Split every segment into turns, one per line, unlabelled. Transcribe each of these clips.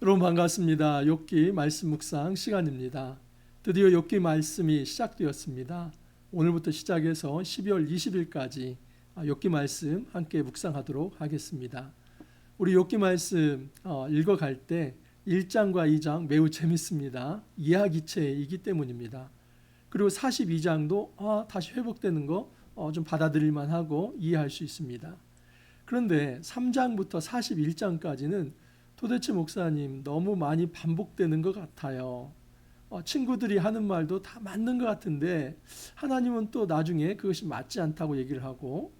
여러분 반갑습니다. 욥기 말씀 묵상 시간입니다. 드디어 욥기 말씀이 시작되었습니다. 오늘부터 시작해서 12월 20일까지 욥기 말씀 함께 묵상하도록 하겠습니다. 우리 욥기 말씀 읽어갈 때 1장과 2장 매우 재밌습니다. 이야기체이기 때문입니다. 그리고 42장도 다시 회복되는 거 좀 받아들일 만하고 이해할 수 있습니다. 그런데 3장부터 41장까지는 도대체 목사님 너무 많이 반복되는 것 같아요. 친구들이 하는 말도 다 맞는 것 같은데 하나님은 또 나중에 그것이 맞지 않다고 얘기를 하고,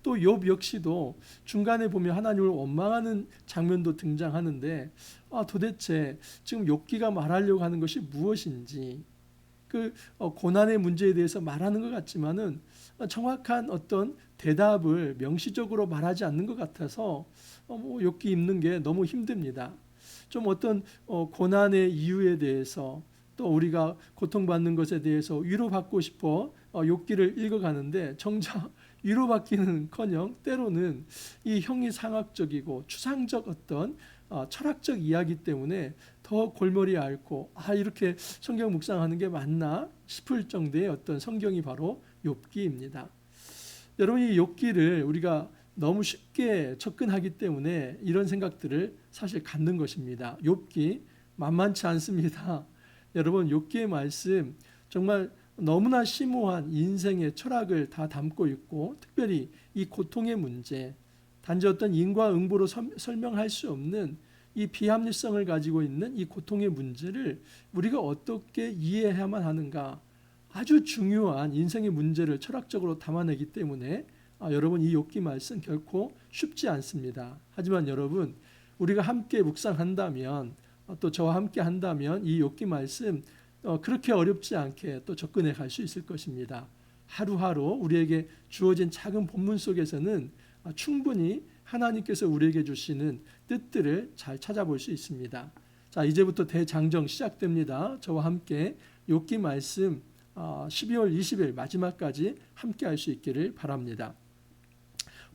또 욥 역시도 중간에 보면 하나님을 원망하는 장면도 등장하는데 도대체 지금 욥기가 말하려고 하는 것이 무엇인지, 그 고난의 문제에 대해서 말하는 것 같지만은 정확한 어떤 대답을 명시적으로 말하지 않는 것 같아서 욥기 읽는 게 너무 힘듭니다. 좀 어떤 고난의 이유에 대해서, 또 우리가 고통받는 것에 대해서 위로받고 싶어 욥기를 읽어가는데 정작 위로받기는커녕 때로는 이 형이상학적이고 추상적 어떤 철학적 이야기 때문에 더 골머리 앓고 이렇게 성경 묵상하는 게 맞나 싶을 정도의 어떤 성경이 바로 욥기입니다. 여러분, 이 욥기를 우리가 너무 쉽게 접근하기 때문에 이런 생각들을 사실 갖는 것입니다. 욥기 만만치 않습니다. 여러분, 욥기의 말씀 정말 너무나 심오한 인생의 철학을 다 담고 있고, 특별히 이 고통의 문제, 단지 어떤 인과응보로 설명할 수 없는 이 비합리성을 가지고 있는 이 고통의 문제를 우리가 어떻게 이해해야만 하는가, 아주 중요한 인생의 문제를 철학적으로 담아내기 때문에 여러분, 이 욥기 말씀 결코 쉽지 않습니다. 하지만 여러분, 우리가 함께 묵상한다면, 또 저와 함께 한다면 이 욥기 말씀 그렇게 어렵지 않게 또 접근해 갈 수 있을 것입니다. 하루하루 우리에게 주어진 작은 본문 속에서는 충분히 하나님께서 우리에게 주시는 뜻들을 잘 찾아볼 수 있습니다. 자, 이제부터 대장정 시작됩니다. 저와 함께 욥기 말씀 12월 20일 마지막까지 함께 할 수 있기를 바랍니다.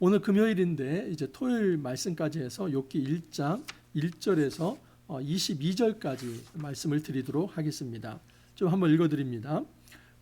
오늘 금요일인데 이제 토요일 말씀까지 해서 욥기 1장 1절에서 22절까지 말씀을 드리도록 하겠습니다. 좀 한번 읽어드립니다.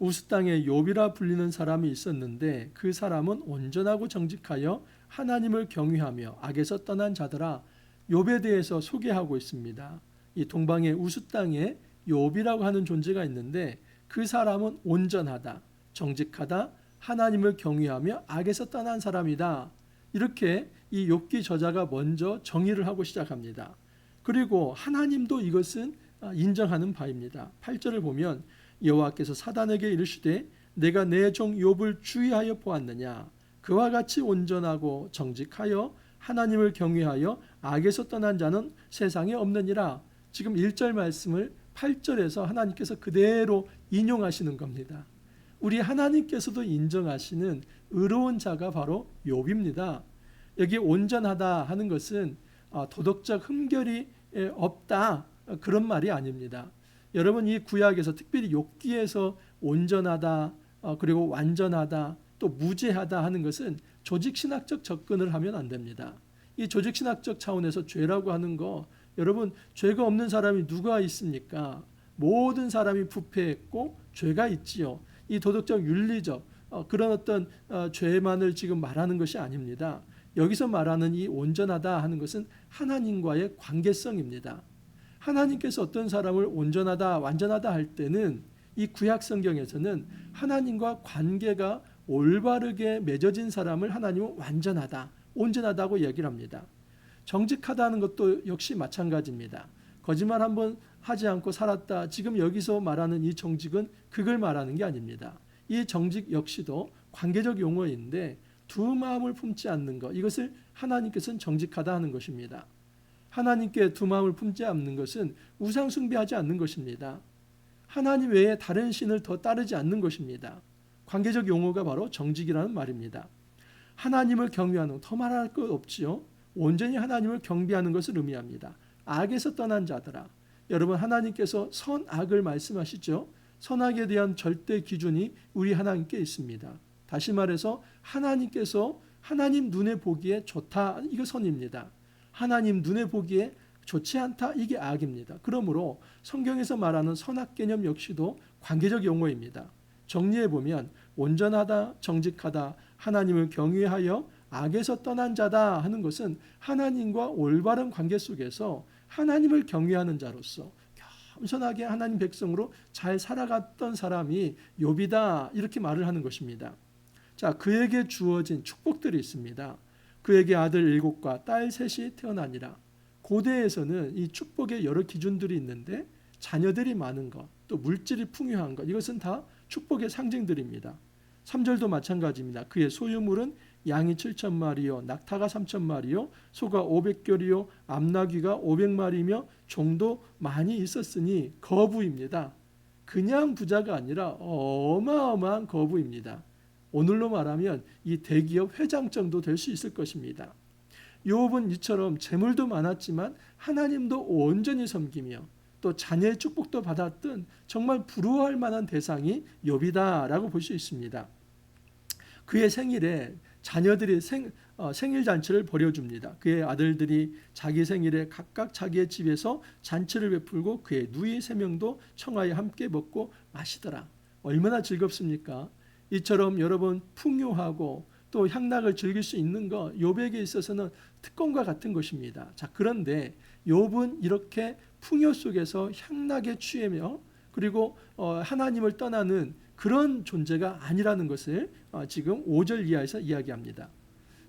우스 땅에 욥이라 불리는 사람이 있었는데 그 사람은 온전하고 정직하여 하나님을 경외하며 악에서 떠난 자더라. 욥에 대해서 소개하고 있습니다. 이 동방의 우스 땅에 욥이라고 하는 존재가 있는데 그 사람은 온전하다, 정직하다, 하나님을 경외하며 악에서 떠난 사람이다. 이렇게 이 욥기 저자가 먼저 정의를 하고 시작합니다. 그리고 하나님도 이것은 인정하는 바입니다. 8절을 보면 여호와께서 사단에게 이르시되 내가 내 종 욥을 주의하여 보았느냐, 그와 같이 온전하고 정직하여 하나님을 경외하여 악에서 떠난 자는 세상에 없느니라. 지금 1절 말씀을 8절에서 하나님께서 그대로 인용하시는 겁니다. 우리 하나님께서도 인정하시는 의로운 자가 바로 욥입니다. 여기 온전하다 하는 것은 도덕적 흠결이 없다, 그런 말이 아닙니다. 여러분, 이 구약에서 특별히 욥기에서 온전하다, 그리고 완전하다, 또 무죄하다 하는 것은 조직신학적 접근을 하면 안 됩니다. 이 조직신학적 차원에서 죄라고 하는 거, 여러분, 죄가 없는 사람이 누가 있습니까? 모든 사람이 부패했고 죄가 있지요. 이 도덕적 윤리적 그런 어떤 죄만을 지금 말하는 것이 아닙니다. 여기서 말하는 이 온전하다 하는 것은 하나님과의 관계성입니다. 하나님께서 어떤 사람을 온전하다, 완전하다 할 때는 이 구약 성경에서는 하나님과 관계가 올바르게 맺어진 사람을 하나님은 완전하다, 온전하다고 얘기를 합니다. 정직하다는 것도 역시 마찬가지입니다. 거짓말 한번 하지 않고 살았다. 지금 여기서 말하는 이 정직은 그걸 말하는 게 아닙니다. 이 정직 역시도 관계적 용어인데 두 마음을 품지 않는 것, 이것을 하나님께서는 정직하다 하는 것입니다. 하나님께 두 마음을 품지 않는 것은 우상 숭배하지 않는 것입니다. 하나님 외에 다른 신을 더 따르지 않는 것입니다. 관계적 용어가 바로 정직이라는 말입니다. 하나님을 경외하는, 더 말할 것 없지요. 온전히 하나님을 경배하는 것을 의미합니다. 악에서 떠난 자들아. 여러분, 하나님께서 선악을 말씀하시죠. 선악에 대한 절대 기준이 우리 하나님께 있습니다. 다시 말해서 하나님께서 하나님 눈에 보기에 좋다, 이거 선입니다. 하나님 눈에 보기에 좋지 않다. 이게 악입니다. 그러므로 성경에서 말하는 선악 개념 역시도 관계적 용어입니다. 정리해 보면 온전하다, 정직하다, 하나님을 경외하여 악에서 떠난 자다 하는 것은 하나님과 올바른 관계 속에서 하나님을 경외하는 자로서 겸손하게 하나님 백성으로 잘 살아갔던 사람이 욥이다 이렇게 말을 하는 것입니다. 자, 그에게 주어진 축복들이 있습니다. 그에게 아들 7과 딸 3이 태어나니라. 고대에서는 이 축복의 여러 기준들이 있는데 자녀들이 많은 것, 또 물질이 풍요한 것, 이것은 다 축복의 상징들입니다. 3절도 마찬가지입니다. 그의 소유물은 양이 7,000마리요, 낙타가 3,000마리요, 소가 500결이요, 암나귀가 500마리며 종도 많이 있었으니 거부입니다. 그냥 부자가 아니라 어마어마한 거부입니다. 오늘로 말하면 이 대기업 회장 정도 될 수 있을 것입니다. 욥은 이처럼 재물도 많았지만 하나님도 온전히 섬기며 또 자녀의 축복도 받았던 정말 부러워할 만한 대상이 욥이다라고 볼 수 있습니다. 그의 생일에 자녀들이 생일 잔치를 벌여줍니다. 그의 아들들이 자기 생일에 각각 자기의 집에서 잔치를 베풀고 그의 누이 3명도 청하에 함께 먹고 마시더라. 얼마나 즐겁습니까? 이처럼 여러분 풍요하고 또 향락을 즐길 수 있는 것 욥에게 있어서는 특권과 같은 것입니다. 자, 그런데 욥은 이렇게 풍요 속에서 향락에 취하며 그리고 하나님을 떠나는 그런 존재가 아니라는 것을 지금 5절 이하에서 이야기합니다.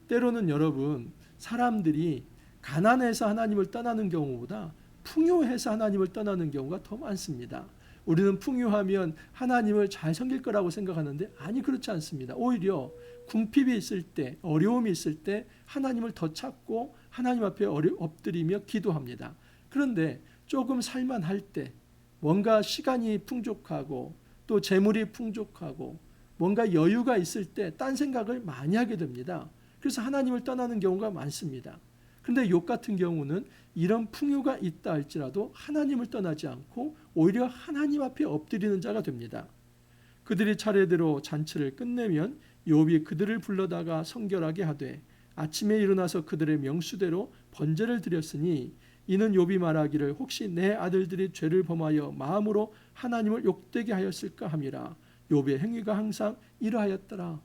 때로는 여러분 사람들이 가난해서 하나님을 떠나는 경우보다 풍요해서 하나님을 떠나는 경우가 더 많습니다. 우리는 풍요하면 하나님을 잘 섬길 거라고 생각하는데 아니 그렇지 않습니다. 오히려 궁핍이 있을 때 어려움이 있을 때 하나님을 더 찾고 하나님 앞에 엎드리며 기도합니다. 그런데 조금 살만할 때 뭔가 시간이 풍족하고 또 재물이 풍족하고 뭔가 여유가 있을 때 딴 생각을 많이 하게 됩니다. 그래서 하나님을 떠나는 경우가 많습니다. 그런데 욥 같은 경우는 이런 풍요가 있다 할지라도 하나님을 떠나지 않고 오히려 하나님 앞에 엎드리는 자가 됩니다. 그들이 차례대로 잔치를 끝내면 욥이 그들을 불러다가 성결하게 하되 아침에 일어나서 그들의 명수대로 번제를 드렸으니 이는 욥이 말하기를 혹시 내 아들들이 죄를 범하여 마음으로 하나님을 욕되게 하였을까 함이라. 욥의 행위가 항상 이러하였더라.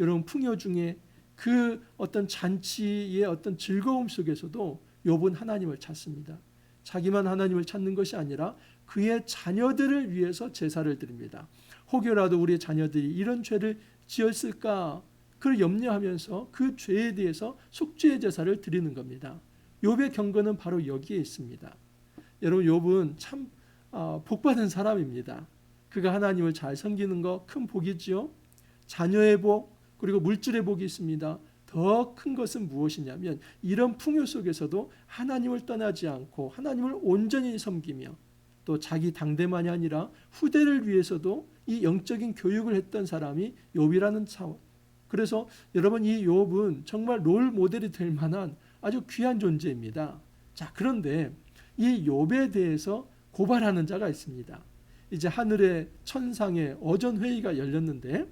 여러분 풍요 중에 그 어떤 잔치의 어떤 즐거움 속에서도 욥은 하나님을 찾습니다. 자기만 하나님을 찾는 것이 아니라 그의 자녀들을 위해서 제사를 드립니다. 혹여라도 우리 자녀들이 이런 죄를 지었을까 그걸 염려하면서 그 죄에 대해서 속죄의 제사를 드리는 겁니다. 욥의 경건은 바로 여기에 있습니다. 여러분 욥은 참 복받은 사람입니다. 그가 하나님을 잘 섬기는 거 큰 복이지요. 자녀의 복 그리고 물질의 복이 있습니다. 더 큰 것은 무엇이냐면 이런 풍요 속에서도 하나님을 떠나지 않고 하나님을 온전히 섬기며 또 자기 당대만이 아니라 후대를 위해서도 이 영적인 교육을 했던 사람이 욥이라는 차원. 그래서 여러분 이 욥은 정말 롤 모델이 될 만한 아주 귀한 존재입니다. 자, 그런데 이 욥에 대해서 고발하는 자가 있습니다. 이제 하늘의 천상의 어전 회의가 열렸는데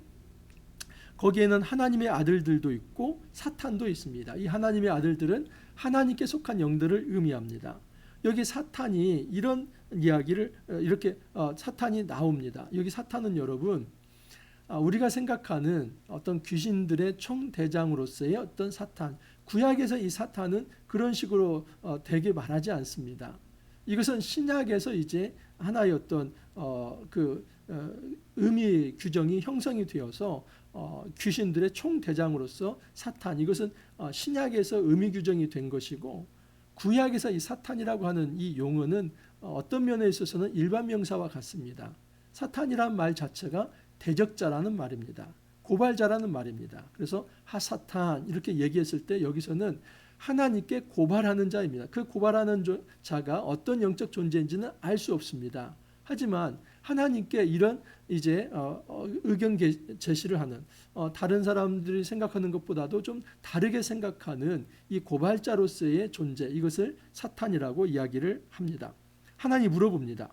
거기에는 하나님의 아들들도 있고 사탄도 있습니다. 이 하나님의 아들들은 하나님께 속한 영들을 의미합니다. 여기 사탄이 이런 이야기를 이렇게 사탄이 나옵니다. 여기 사탄은 여러분 우리가 생각하는 어떤 귀신들의 총대장으로서의 어떤 사탄, 구약에서 이 사탄은 그런 식으로 되게 말하지 않습니다. 이것은 신약에서 이제 하나의 어떤 의미 규정이 형성이 되어서 귀신들의 총대장으로서 사탄, 이것은 신약에서 의미 규정이 된 것이고 구약에서 이 사탄이라고 하는 이 용어는 어떤 면에 있어서는 일반 명사와 같습니다. 사탄이란 말 자체가 대적자라는 말입니다. 고발자라는 말입니다. 그래서 하사탄 이렇게 얘기했을 때 여기서는 하나님께 고발하는 자입니다. 그 고발하는 자가 어떤 영적 존재인지는 알 수 없습니다. 하지만 하나님께 이런 이제 의견 제시를 하는 다른 사람들이 생각하는 것보다도 좀 다르게 생각하는 이 고발자로서의 존재, 이것을 사탄이라고 이야기를 합니다. 하나님이 물어봅니다.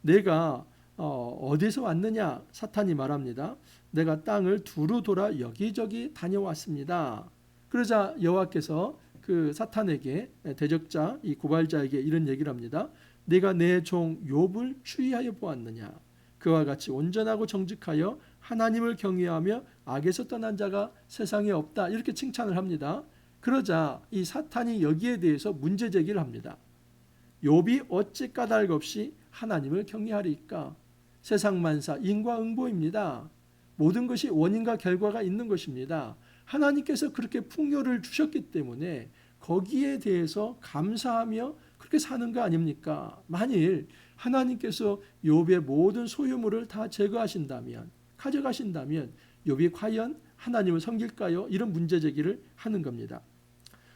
내가 어디서 왔느냐? 사탄이 말합니다. 내가 땅을 두루 돌아 여기저기 다녀왔습니다. 그러자 여호와께서 그 사탄에게 대적자 이 고발자에게 이런 얘기를 합니다. 네가 내 종 욥을 추이하여 보았느냐? 그와 같이 온전하고 정직하여 하나님을 경외하며 악에서 떠난 자가 세상에 없다. 이렇게 칭찬을 합니다. 그러자 이 사탄이 여기에 대해서 문제 제기를 합니다. 욥이 어찌 까닭 없이 하나님을 경외하리까? 세상 만사 인과응보입니다. 모든 것이 원인과 결과가 있는 것입니다. 하나님께서 그렇게 풍요를 주셨기 때문에 거기에 대해서 감사하며 그렇게 사는 거 아닙니까? 만일 하나님께서 욥의 모든 소유물을 다 제거하신다면, 가져가신다면 욥이 과연 하나님을 섬길까요? 이런 문제 제기를 하는 겁니다.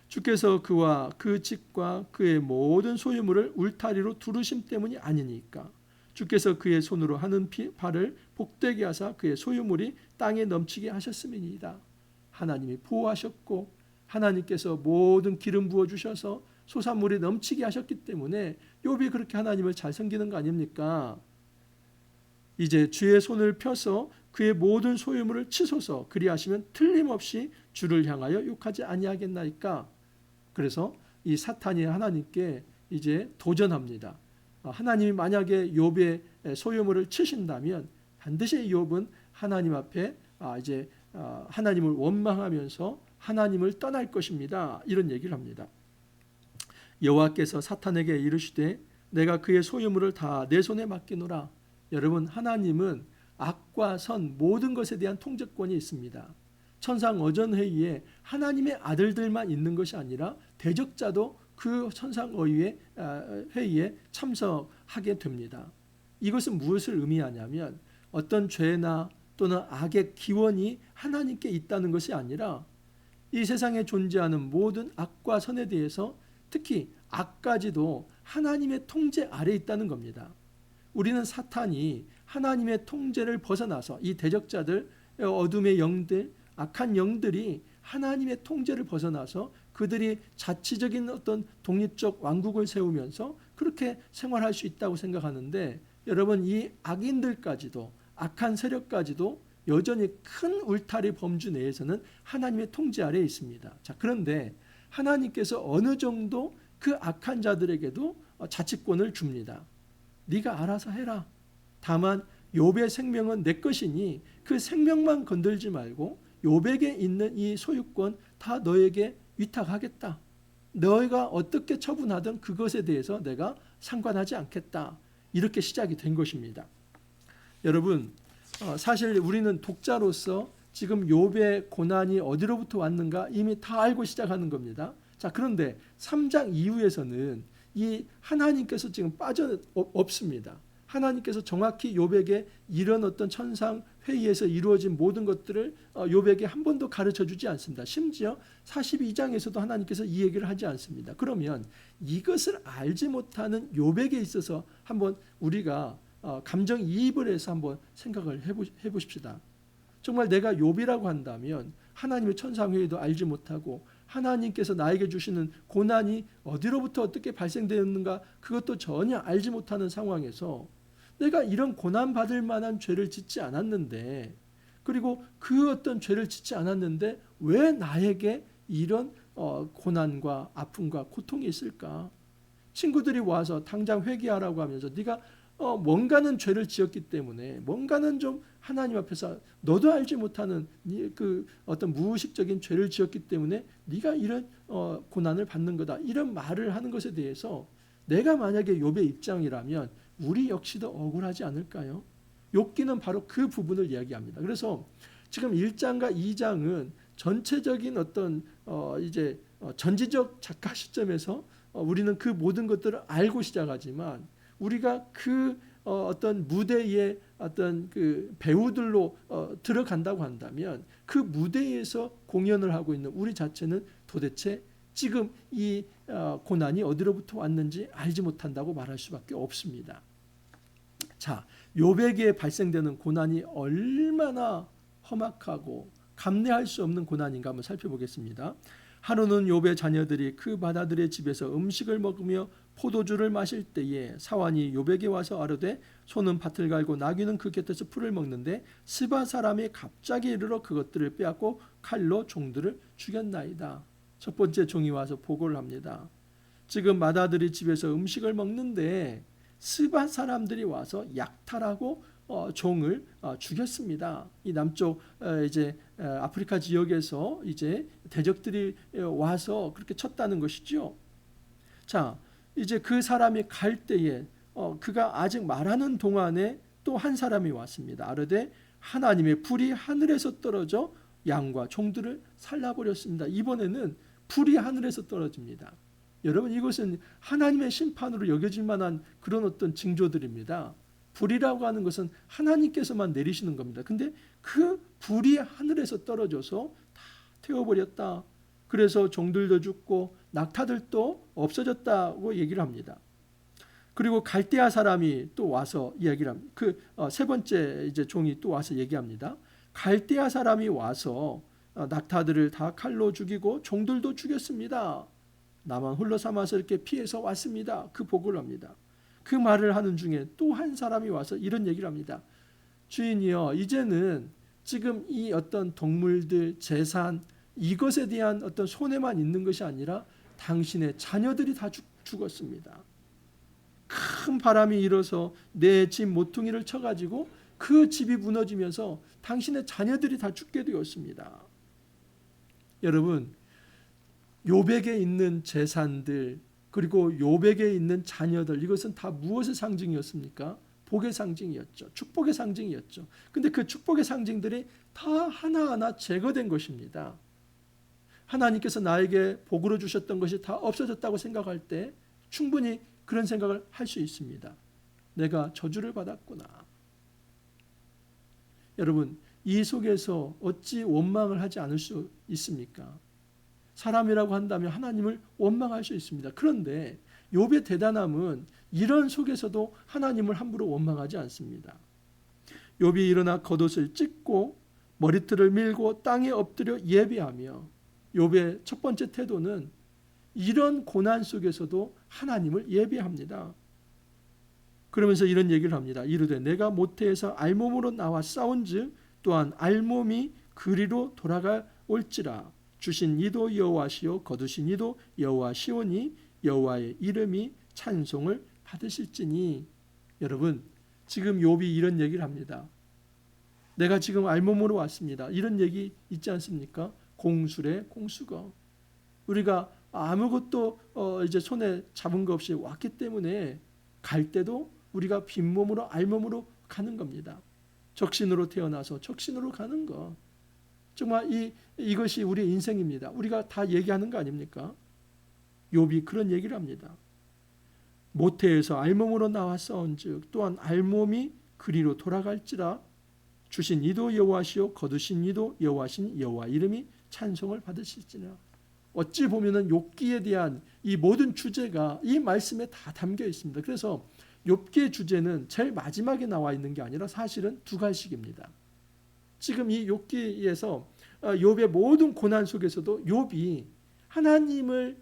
주께서 그와 그 집과 그의 모든 소유물을 울타리로 두르심 때문이 아니니까. 주께서 그의 손으로 하는 발을 복되게 하사 그의 소유물이 땅에 넘치게 하셨음이니이다. 하나님이 보호하셨고 하나님께서 모든 기름 부어주셔서 소산물이 넘치게 하셨기 때문에 욥이 그렇게 하나님을 잘 섬기는 거 아닙니까? 이제 주의 손을 펴서 그의 모든 소유물을 치소서. 그리하시면 틀림없이 주를 향하여 욕하지 아니하겠나이까. 그래서 이 사탄이 하나님께 이제 도전합니다. 하나님이 만약에 욥의 소유물을 치신다면 반드시 욥은 하나님 앞에 이제 하나님을 원망하면서 하나님을 떠날 것입니다. 이런 얘기를 합니다. 여호와께서 사탄에게 이르시되 내가 그의 소유물을 다 내 손에 맡기노라. 여러분, 하나님은 악과 선 모든 것에 대한 통제권이 있습니다. 천상어전회의에 하나님의 아들들만 있는 것이 아니라 대적자도 그 천상회의에 참석하게 됩니다. 이것은 무엇을 의미하냐면 어떤 죄나 또는 악의 기원이 하나님께 있다는 것이 아니라 이 세상에 존재하는 모든 악과 선에 대해서 특히 악까지도 하나님의 통제 아래에 있다는 겁니다. 우리는 사탄이 하나님의 통제를 벗어나서 이 대적자들, 어둠의 영들, 악한 영들이 하나님의 통제를 벗어나서 그들이 자치적인 어떤 독립적 왕국을 세우면서 그렇게 생활할 수 있다고 생각하는데, 여러분, 이 악인들까지도, 악한 세력까지도 여전히 큰 울타리 범주 내에서는 하나님의 통제 아래에 있습니다. 자, 그런데 하나님께서 어느 정도 그 악한 자들에게도 자치권을 줍니다. 네가 알아서 해라. 다만 욥의 생명은 내 것이니 그 생명만 건들지 말고 욥에게 있는 이 소유권 다 너에게 위탁하겠다. 너희가 어떻게 처분하든 그것에 대해서 내가 상관하지 않겠다. 이렇게 시작이 된 것입니다. 여러분, 사실 우리는 독자로서 지금 욥의 고난이 어디로부터 왔는가 이미 다 알고 시작하는 겁니다. 자, 그런데 3장 이후에서는 이 하나님께서 지금 없습니다. 하나님께서 정확히 욥에게 이런 어떤 천상 회의에서 이루어진 모든 것들을 욥에게 한 번도 가르쳐 주지 않습니다. 심지어 42장에서도 하나님께서 이 얘기를 하지 않습니다. 그러면 이것을 알지 못하는 욥에게 있어서 한번 우리가 감정이입을 해서 한번 생각을 해보십시다. 정말 내가 욥이라고 한다면 하나님의 천상회의도 알지 못하고 하나님께서 나에게 주시는 고난이 어디로부터 어떻게 발생되었는가 그것도 전혀 알지 못하는 상황에서 내가 이런 고난받을 만한 죄를 짓지 않았는데, 그리고 그 어떤 죄를 짓지 않았는데 왜 나에게 이런 고난과 아픔과 고통이 있을까? 친구들이 와서 당장 회개하라고 하면서 네가 뭔가는 죄를 지었기 때문에, 뭔가는 좀 하나님 앞에서 너도 알지 못하는 그 어떤 무의식적인 죄를 지었기 때문에 네가 이런 고난을 받는 거다, 이런 말을 하는 것에 대해서 내가 만약에 욥의 입장이라면 우리 역시도 억울하지 않을까요? 욥기는 바로 그 부분을 이야기합니다. 그래서 지금 1장과 2장은 전체적인 어떤 이제 전지적 작가 시점에서 우리는 그 모든 것들을 알고 시작하지만, 우리가 그 어떤 무대의 어떤 그 배우들로 들어간다고 한다면 그 무대에서 공연을 하고 있는 우리 자체는 도대체 지금 이 고난이 어디로부터 왔는지 알지 못한다고 말할 수밖에 없습니다. 자, 욥에게 발생되는 고난이 얼마나 험악하고 감내할 수 없는 고난인가 한번 살펴보겠습니다. 하루는 욥의 자녀들이 그 바다들의 집에서 음식을 먹으며 포도주를 마실 때에 사환이 욥에게 와서 아뢰되 소는 밭을 갈고 나귀는 그 곁에서 풀을 먹는데 스바 사람이 갑자기 이르러 그것들을 빼앗고 칼로 종들을 죽였나이다. 첫 번째 종이 와서 보고를 합니다. 지금 맏아들이 집에서 음식을 먹는데 스바 사람들이 와서 약탈하고 종을 죽였습니다. 이 남쪽 이제 아프리카 지역에서 이제 대적들이 와서 그렇게 쳤다는 것이죠. 자, 이제 그 사람이 갈 때에 그가 아직 말하는 동안에 또 한 사람이 왔습니다. 아르되 하나님의 불이 하늘에서 떨어져 양과 종들을 살라버렸습니다. 이번에는 불이 하늘에서 떨어집니다. 여러분, 이것은 하나님의 심판으로 여겨질 만한 그런 어떤 징조들입니다. 불이라고 하는 것은 하나님께서만 내리시는 겁니다. 근데 그 불이 하늘에서 떨어져서 다 태워버렸다. 그래서 종들도 죽고 낙타들도 없어졌다고 얘기를 합니다. 그리고 갈대아 사람이 또 와서 이야기를 합니다. 그 세 번째 이제 종이 또 와서 얘기합니다. 갈대아 사람이 와서 낙타들을 다 칼로 죽이고 종들도 죽였습니다. 나만 홀로 삼아서 이렇게 피해서 왔습니다. 그 보고를 합니다. 그 말을 하는 중에 또 한 사람이 와서 이런 얘기를 합니다. 주인이여, 이제는 지금 이 어떤 동물들, 재산, 이것에 대한 어떤 손해만 있는 것이 아니라 당신의 자녀들이 다 죽었습니다. 큰 바람이 일어서 내 집 모퉁이를 쳐가지고 그 집이 무너지면서 당신의 자녀들이 다 죽게 되었습니다. 여러분, 욥에게 있는 재산들 그리고 욥에게 있는 자녀들, 이것은 다 무엇의 상징이었습니까? 복의 상징이었죠. 축복의 상징이었죠. 근데 그 축복의 상징들이 다 하나하나 제거된 것입니다. 하나님께서 나에게 복으로 주셨던 것이 다 없어졌다고 생각할 때 충분히 그런 생각을 할 수 있습니다. 내가 저주를 받았구나. 여러분, 이 속에서 어찌 원망을 하지 않을 수 있습니까? 사람이라고 한다면 하나님을 원망할 수 있습니다. 그런데 욥의 대단함은 이런 속에서도 하나님을 함부로 원망하지 않습니다. 욥이 일어나 겉옷을 찢고 머리털을 밀고 땅에 엎드려 예배하며, 욥의 첫 번째 태도는 이런 고난 속에서도 하나님을 예배합니다. 그러면서 이런 얘기를 합니다. 이르되 내가 모태에서 알몸으로 나와 싸운즉 또한 알몸이 그리로 돌아가 올지라. 주신 이도 여호와시요 거두신 이도 여호와시오니 여호와의 이름이 찬송을 받으실지니. 여러분, 지금 욥이 이런 얘기를 합니다. 내가 지금 알몸으로 왔습니다. 이런 얘기 있지 않습니까? 공수래 공수거. 우리가 아무것도 이제 손에 잡은 거 없이 왔기 때문에 갈 때도 우리가 빈몸으로 알몸으로 가는 겁니다. 적신으로 태어나서 적신으로 가는 거. 정말 이것이 우리의 인생입니다. 우리가 다 얘기하는 거 아닙니까? 욥이 그런 얘기를 합니다. 모태에서 알몸으로 나와 싸운즉 또한 알몸이 그리로 돌아갈지라. 주신 이도 여호와시요 거두신 이도 여호와신 여호와 이름이 찬송을 받으실지라. 어찌 보면은 욥기에 대한 이 모든 주제가 이 말씀에 다 담겨 있습니다. 그래서 욥기의 주제는 제일 마지막에 나와 있는 게 아니라 사실은 두 가지입니다. 지금 이 욥기에서 욥의 모든 고난 속에서도 욥이 하나님을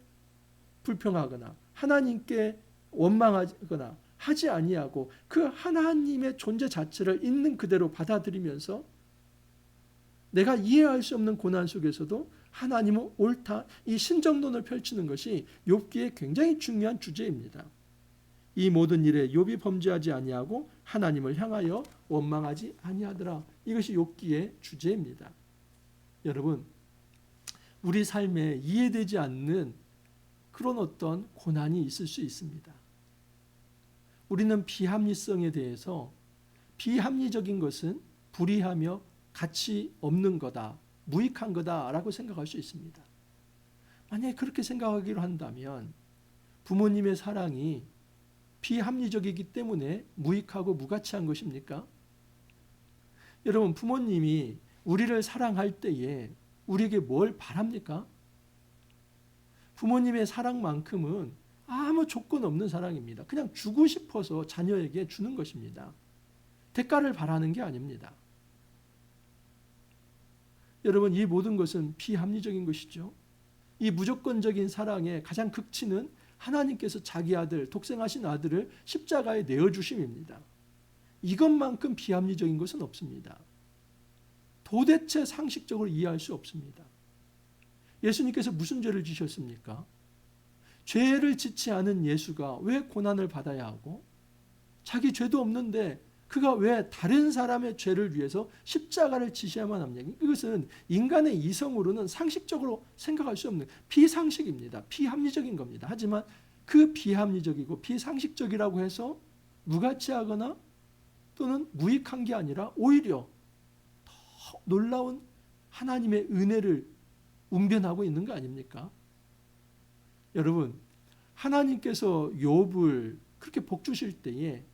불평하거나 하나님께 원망하거나 하지 아니하고 그 하나님의 존재 자체를 있는 그대로 받아들이면서 내가 이해할 수 없는 고난 속에서도 하나님은 옳다, 이 신정론을 펼치는 것이 욥기의 굉장히 중요한 주제입니다. 이 모든 일에 욥이 범죄하지 아니하고 하나님을 향하여 원망하지 아니하더라. 이것이 욥기의 주제입니다. 여러분, 우리 삶에 이해되지 않는 그런 어떤 고난이 있을 수 있습니다. 우리는 비합리성에 대해서 비합리적인 것은 불의하며 가치 없는 거다, 무익한 거다라고 생각할 수 있습니다. 만약에 그렇게 생각하기로 한다면 부모님의 사랑이 비합리적이기 때문에 무익하고 무가치한 것입니까? 여러분, 부모님이 우리를 사랑할 때에 우리에게 뭘 바랍니까? 부모님의 사랑만큼은 아무 조건 없는 사랑입니다. 그냥 주고 싶어서 자녀에게 주는 것입니다. 대가를 바라는 게 아닙니다. 여러분, 이 모든 것은 비합리적인 것이죠. 이 무조건적인 사랑의 가장 극치는 하나님께서 자기 아들, 독생하신 아들을 십자가에 내어주심입니다. 이것만큼 비합리적인 것은 없습니다. 도대체 상식적으로 이해할 수 없습니다. 예수님께서 무슨 죄를 지셨습니까? 죄를 짓지 않은 예수가 왜 고난을 받아야 하고 자기 죄도 없는데 그가 왜 다른 사람의 죄를 위해서 십자가를 지셔야만 합니까? 이것은 인간의 이성으로는 상식적으로 생각할 수 없는 비상식입니다. 비합리적인 겁니다. 하지만 그 비합리적이고 비상식적이라고 해서 무가치하거나 또는 무익한 게 아니라 오히려 더 놀라운 하나님의 은혜를 웅변하고 있는 거 아닙니까? 여러분, 하나님께서 욥을 그렇게 복 주실 때에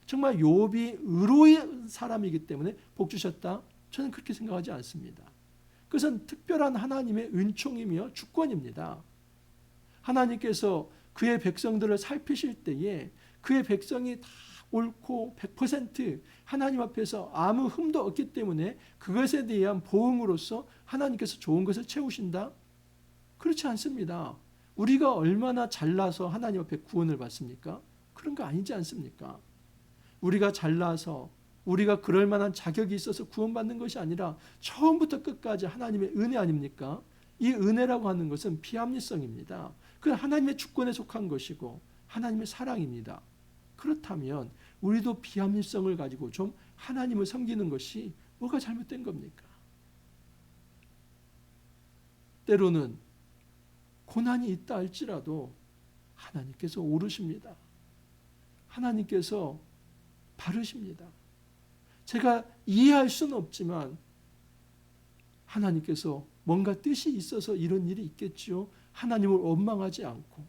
정말 욥이 의로운 사람이기 때문에 복 주셨다? 저는 그렇게 생각하지 않습니다. 그것은 특별한 하나님의 은총이며 주권입니다. 하나님께서 그의 백성들을 살피실 때에 그의 백성이 다 옳고 100% 하나님 앞에서 아무 흠도 없기 때문에 그것에 대한 보응으로서 하나님께서 좋은 것을 채우신다? 그렇지 않습니다. 우리가 얼마나 잘나서 하나님 앞에 구원을 받습니까? 그런 거 아니지 않습니까? 우리가 잘나서 우리가 그럴 만한 자격이 있어서 구원받는 것이 아니라 처음부터 끝까지 하나님의 은혜 아닙니까? 이 은혜라고 하는 것은 비합리성입니다. 그 하나님의 주권에 속한 것이고 하나님의 사랑입니다. 그렇다면 우리도 비합리성을 가지고 좀 하나님을 섬기는 것이 뭐가 잘못된 겁니까? 때로는 고난이 있다 할지라도 하나님께서 오르십니다. 하나님께서 바르십니다. 제가 이해할 수는 없지만 하나님께서 뭔가 뜻이 있어서 이런 일이 있겠지요. 하나님을 원망하지 않고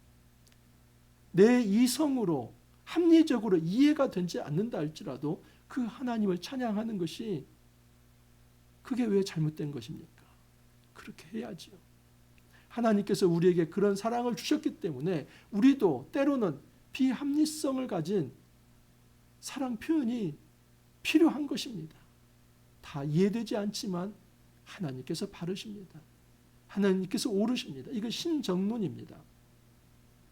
내 이성으로 합리적으로 이해가 되지 않는다 할지라도 그 하나님을 찬양하는 것이 그게 왜 잘못된 것입니까? 그렇게 해야지요. 하나님께서 우리에게 그런 사랑을 주셨기 때문에 우리도 때로는 비합리성을 가진 사랑 표현이 필요한 것입니다. 다 이해되지 않지만 하나님께서 바르십니다. 하나님께서 오르십니다. 이건 신정론입니다.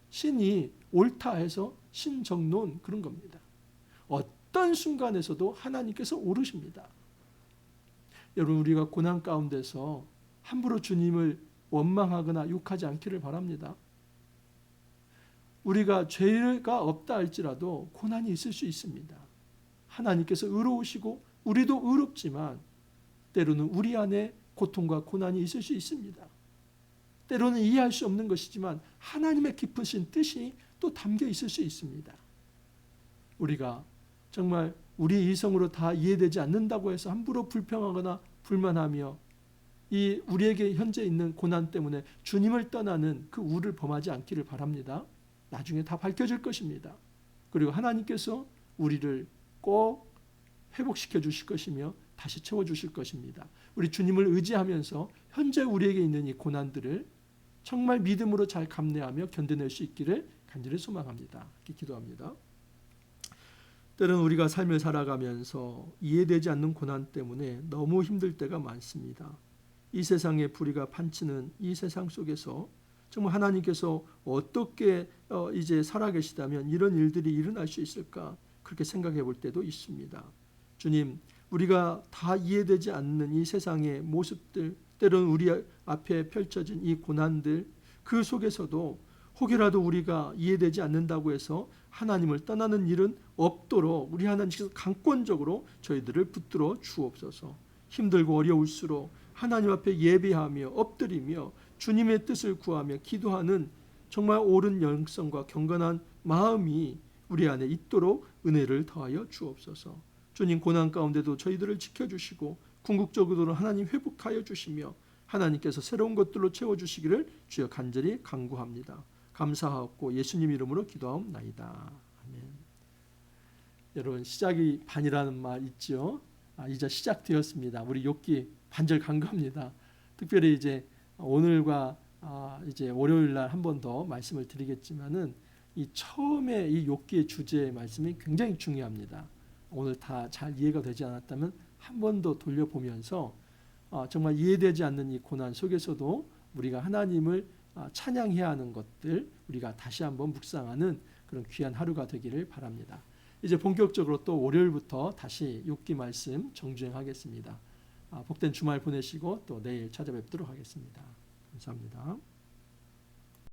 신이 옳다 해서 신정론 그런 겁니다. 어떤 순간에서도 하나님께서 오르십니다. 여러분, 우리가 고난 가운데서 함부로 주님을 원망하거나 욕하지 않기를 바랍니다. 우리가 죄가 없다 할지라도 고난이 있을 수 있습니다. 하나님께서 의로우시고 우리도 의롭지만 때로는 우리 안에 고통과 고난이 있을 수 있습니다. 때로는 이해할 수 없는 것이지만 하나님의 깊으신 뜻이 또 담겨 있을 수 있습니다. 우리가 정말 우리 이성으로 다 이해되지 않는다고 해서 함부로 불평하거나 불만하며 이 우리에게 현재 있는 고난 때문에 주님을 떠나는 그 우를 범하지 않기를 바랍니다. 나중에 다 밝혀질 것입니다. 그리고 하나님께서 우리를 꼭 회복시켜 주실 것이며 다시 채워주실 것입니다. 우리 주님을 의지하면서 현재 우리에게 있는 이 고난들을 정말 믿음으로 잘 감내하며 견뎌낼 수 있기를 간절히 소망합니다. 이렇게 기도합니다. 때로는 우리가 삶을 살아가면서 이해되지 않는 고난 때문에 너무 힘들 때가 많습니다. 이 세상의 불의가 판치는 이 세상 속에서 정말 하나님께서 어떻게 이제 살아계시다면 이런 일들이 일어날 수 있을까 그렇게 생각해 볼 때도 있습니다. 주님, 우리가 다 이해되지 않는 이 세상의 모습들, 때로는 우리 앞에 펼쳐진 이 고난들, 그 속에서도 혹이라도 우리가 이해되지 않는다고 해서 하나님을 떠나는 일은 없도록 우리 하나님께서 강권적으로 저희들을 붙들어 주옵소서. 힘들고 어려울수록 하나님 앞에 예배하며 엎드리며 주님의 뜻을 구하며 기도하는 정말 옳은 영성과 경건한 마음이 우리 안에 있도록 은혜를 더하여 주옵소서. 주님, 고난 가운데도 저희들을 지켜주시고 궁극적으로는 하나님 회복하여 주시며 하나님께서 새로운 것들로 채워주시기를 주여 간절히 간구합니다. 감사하고 예수님 이름으로 기도하옵나이다. 아멘. 여러분, 시작이 반이라는 말 있죠? 이제 시작되었습니다. 우리 욥기 반절 간구합니다. 특별히 이제 오늘과 이제 월요일 날 한 번 더 말씀을 드리겠지만은 이 처음에 이 욥기의 주제의 말씀이 굉장히 중요합니다. 오늘 다 잘 이해가 되지 않았다면 한 번 더 돌려보면서 정말 이해되지 않는 이 고난 속에서도 우리가 하나님을 찬양해야 하는 것들 우리가 다시 한번 묵상하는 그런 귀한 하루가 되기를 바랍니다. 이제 본격적으로 또 월요일부터 다시 욥기 말씀 정주행하겠습니다. 복된 주말 보내시고 또 내일 찾아뵙도록 하겠습니다. 감사합니다.